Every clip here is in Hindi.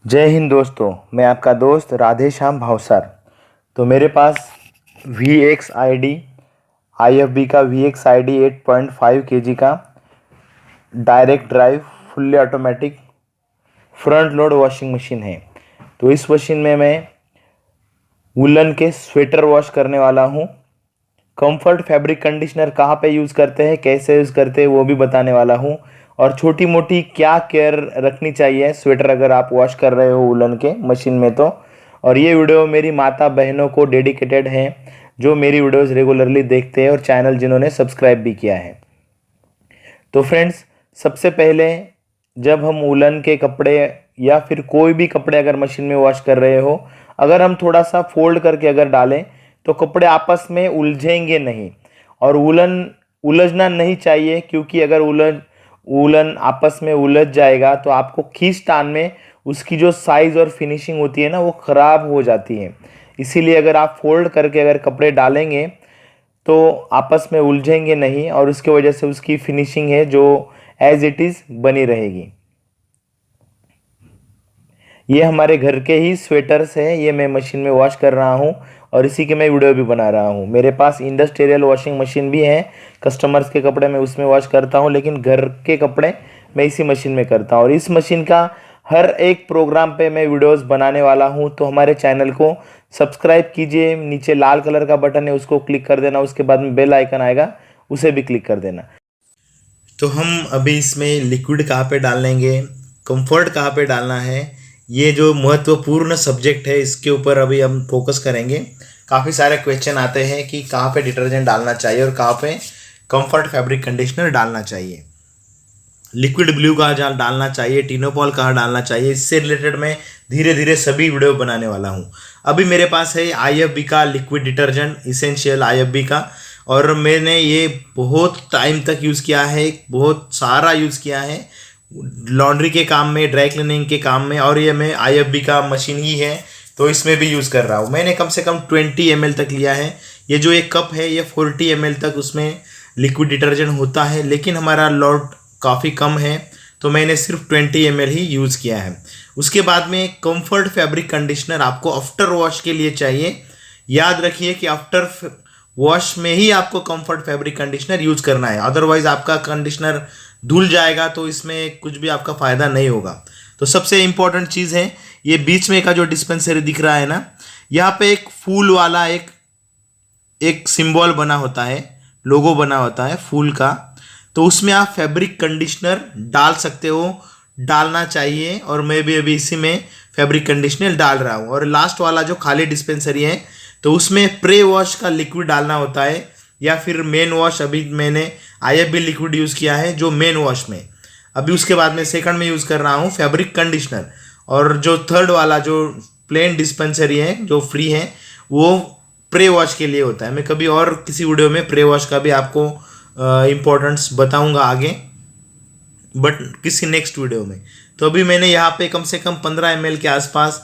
जय हिंद दोस्तों, मैं आपका दोस्त राधे श्याम भावसार। तो मेरे पास V X I D IFB का VX-ID 8.5 kg का direct drive fully automatic front load washing machine है। तो इस मशीन में मैं वुलन के स्वेटर वॉश करने वाला हूँ। कंफर्ट फैब्रिक कंडीशनर कहाँ पे यूज़ करते हैं, कैसे यूज़ करते हैं वो भी बताने वाला हूँ। और छोटी मोटी क्या केयर रखनी चाहिए स्वेटर अगर आप वॉश कर रहे हो वुलन के मशीन में तो। और ये वीडियो मेरी माता बहनों को डेडिकेटेड है जो मेरी वीडियोस रेगुलरली देखते हैं और चैनल जिन्होंने सब्सक्राइब भी किया है। तो फ्रेंड्स, सबसे पहले जब हम वुलन के कपड़े या फिर कोई भी कपड़े अगर मशीन में वॉश कर रहे हो, अगर हम थोड़ा सा फोल्ड करके अगर डालें तो कपड़े आपस में उलझेंगे नहीं। और वुलन उलझना नहीं चाहिए, क्योंकि अगर वुलन आपस में उलझ जाएगा तो आपको खींचतान में उसकी जो साइज़ और फिनिशिंग होती है ना, वो ख़राब हो जाती है। इसीलिए अगर आप फोल्ड करके अगर कपड़े डालेंगे तो आपस में उलझेंगे नहीं और उसकी वजह से उसकी फिनिशिंग है जो एज इट इज़ बनी रहेगी। ये हमारे घर के ही स्वेटर्स है, ये मैं मशीन में वॉश कर रहा हूँ और इसी के मैं वीडियो भी बना रहा हूँ। मेरे पास इंडस्ट्रियल वॉशिंग मशीन भी है, कस्टमर्स के कपड़े मैं उसमें वॉश करता हूँ, लेकिन घर के कपड़े मैं इसी मशीन में करता हूँ। और इस मशीन का हर एक प्रोग्राम पे मैं वीडियोस बनाने वाला हूँ, तो हमारे चैनल को सब्सक्राइब कीजिए। नीचे लाल कलर का बटन है, उसको क्लिक कर देना, उसके बाद में बेल आइकन आएगा, उसे भी क्लिक कर देना। तो हम अभी इसमें लिक्विड कहाँ पे डालेंगे, कंफर्ट कहाँ पे डालना है, ये जो महत्वपूर्ण सब्जेक्ट है इसके ऊपर अभी हम फोकस करेंगे। काफ़ी सारे क्वेश्चन आते हैं कि कहाँ पे डिटर्जेंट डालना चाहिए और कहाँ पे कंफर्ट फैब्रिक कंडीशनर डालना चाहिए, लिक्विड ब्लू कहाँ डालना चाहिए, टिनोपॉल कहाँ डालना चाहिए। इससे रिलेटेड मैं धीरे धीरे सभी वीडियो बनाने वाला हूँ। अभी मेरे पास है IFB का लिक्विड डिटर्जेंट इसेंशियल IFB का, और मैंने ये बहुत टाइम तक यूज़ किया है, बहुत सारा यूज़ किया है लॉन्ड्री के काम में, ड्राई क्लीनिंग के काम में। और ये मैं IFB का मशीन ही है तो इसमें भी यूज़ कर रहा हूँ। मैंने कम से कम 20 ml तक लिया है। ये जो एक कप है ये 40 ml तक उसमें लिक्विड डिटर्जेंट होता है, लेकिन हमारा लॉट काफ़ी कम है तो मैंने सिर्फ 20 ml ही यूज़ किया है। उसके बाद में कंफर्ट फैब्रिक कंडीशनर आपको आफ्टर वॉश के लिए चाहिए। याद रखिए कि आफ्टर वॉश में ही आपको कंफर्ट फैब्रिक कंडीशनर यूज़ करना है, अदरवाइज़ आपका कंडीशनर धुल जाएगा तो इसमें कुछ भी आपका फ़ायदा नहीं होगा। तो सबसे इम्पोर्टेंट चीज़ है ये बीच में का जो डिस्पेंसरी दिख रहा है ना, यहाँ पे एक फूल वाला एक सिंबल बना होता है, लोगो बना होता है फूल का, तो उसमें आप फैब्रिक कंडीशनर डाल सकते हो, डालना चाहिए। और मैं भी अभी इसी में फैब्रिक कंडीशनर डाल रहा हूँ। और लास्ट वाला जो खाली डिस्पेंसरी है तो उसमें प्रे वॉश का लिक्विड डालना होता है, या फिर मेन वॉश। अभी मैंने IFB लिक्विड यूज़ किया है जो मेन वॉश में। अभी उसके बाद में सेकंड में यूज़ कर रहा हूँ फैब्रिक कंडीशनर। और जो थर्ड वाला जो प्लेन डिस्पेंसरी है जो फ्री है वो प्रे वॉश के लिए होता है। मैं कभी और किसी वीडियो में प्रे वॉश का भी आपको इम्पोर्टेंस बताऊंगा आगे, बट किसी नेक्स्ट वीडियो में। तो अभी मैंने यहाँ पे कम से कम 15 ml के आसपास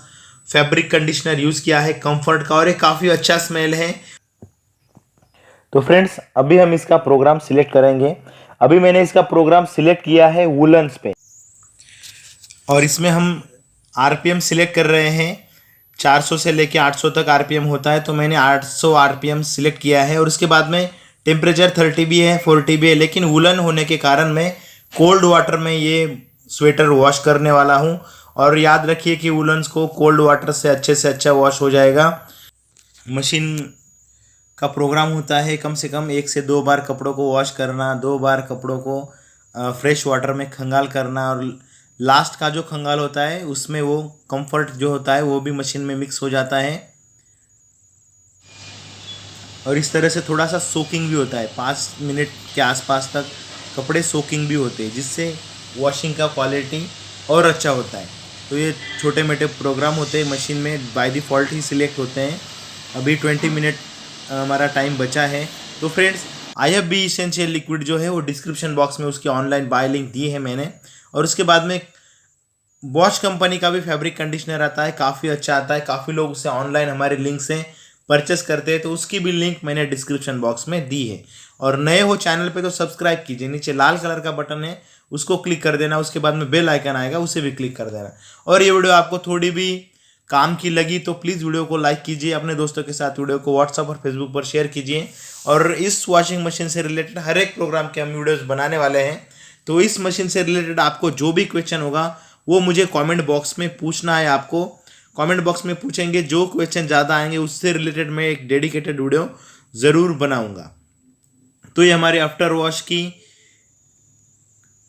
फैब्रिक कंडीशनर यूज़ किया है कंफर्ट का, और ये काफ़ी अच्छा स्मेल है। तो फ्रेंड्स, अभी हम इसका प्रोग्राम सिलेक्ट करेंगे। अभी मैंने इसका प्रोग्राम सिलेक्ट किया है वुलन्स पे, और इसमें हम RPM सिलेक्ट कर रहे हैं। 400 से लेके 800 तक RPM होता है, तो मैंने 800 RPM सिलेक्ट किया है। और उसके बाद में टेम्परेचर 30 भी है, 40 भी है, लेकिन वुलन होने के कारण मैं कोल्ड वाटर में ये स्वेटर वॉश करने वाला हूँ। और याद रखिए कि वुलन्स को कोल्ड वाटर से अच्छा वॉश हो जाएगा। मशीन का प्रोग्राम होता है कम से कम 1 से 2 बार कपड़ों को वॉश करना, 2 बार कपड़ों को फ्रेश वाटर में खंगाल करना, और लास्ट का जो खंगाल होता है उसमें वो कंफर्ट जो होता है वो भी मशीन में मिक्स हो जाता है। और इस तरह से थोड़ा सा सोकिंग भी होता है, 5 मिनट के आसपास तक कपड़े सोकिंग भी होते हैं, जिससे वॉशिंग का क्वालिटी और अच्छा होता है। तो ये छोटे मोटे प्रोग्राम होते हैं मशीन में, बाय डिफ़ॉल्ट ही सिलेक्ट होते हैं। अभी 20 मिनट हमारा टाइम बचा है। तो फ्रेंड्स, IFB इसेंशियल लिक्विड जो है वो डिस्क्रिप्शन बॉक्स में उसकी ऑनलाइन बाय लिंक दी है मैंने। और उसके बाद में बॉश कंपनी का भी फैब्रिक कंडीशनर आता है, काफ़ी अच्छा आता है, काफ़ी लोग उसे ऑनलाइन हमारे लिंक से परचेस करते हैं, तो उसकी भी लिंक मैंने डिस्क्रिप्शन बॉक्स में दी है। और नए हो चैनल पे तो सब्सक्राइब कीजिए, नीचे लाल कलर का बटन है उसको क्लिक कर देना, उसके बाद में बेल आइकन आएगा उसे भी क्लिक कर देना। और ये वीडियो आपको थोड़ी भी काम की लगी तो प्लीज़ वीडियो को लाइक कीजिए, अपने दोस्तों के साथ वीडियो को व्हाट्सएप और फेसबुक पर शेयर कीजिए। और इस वॉशिंग मशीन से रिलेटेड हर एक प्रोग्राम के हम वीडियोस बनाने वाले हैं, तो इस मशीन से रिलेटेड आपको जो भी क्वेश्चन होगा वो मुझे कमेंट बॉक्स में पूछना है। आपको कमेंट बॉक्स में पूछेंगे, जो क्वेश्चन ज़्यादा आएंगे उससे रिलेटेड मैं एक डेडिकेटेड वीडियो ज़रूर बनाऊंगा। तो ये हमारे आफ्टर वॉश की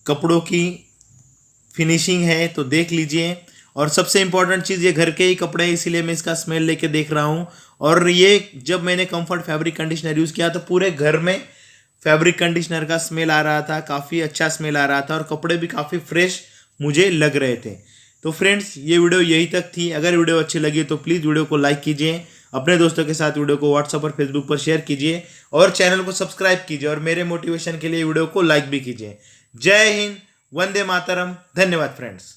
कपड़ों की फिनिशिंग है, तो देख लीजिए। और सबसे इंपॉर्टेंट चीज़, ये घर के ही कपड़े हैं इसीलिए मैं इसका स्मेल लेके देख रहा हूँ। और ये जब मैंने कंफर्ट फैब्रिक कंडीशनर यूज़ किया तो पूरे घर में फैब्रिक कंडीशनर का स्मेल आ रहा था, काफ़ी अच्छा स्मेल आ रहा था और कपड़े भी काफ़ी फ्रेश मुझे लग रहे थे। तो फ्रेंड्स, ये वीडियो यही तक थी। अगर वीडियो अच्छी लगी तो प्लीज़ वीडियो को लाइक कीजिए, अपने दोस्तों के साथ वीडियो को व्हाट्सएप और फेसबुक पर शेयर कीजिए और चैनल को सब्सक्राइब कीजिए और मेरे मोटिवेशन के लिए वीडियो को लाइक भी कीजिए। जय हिंद, वंदे मातरम, धन्यवाद फ्रेंड्स।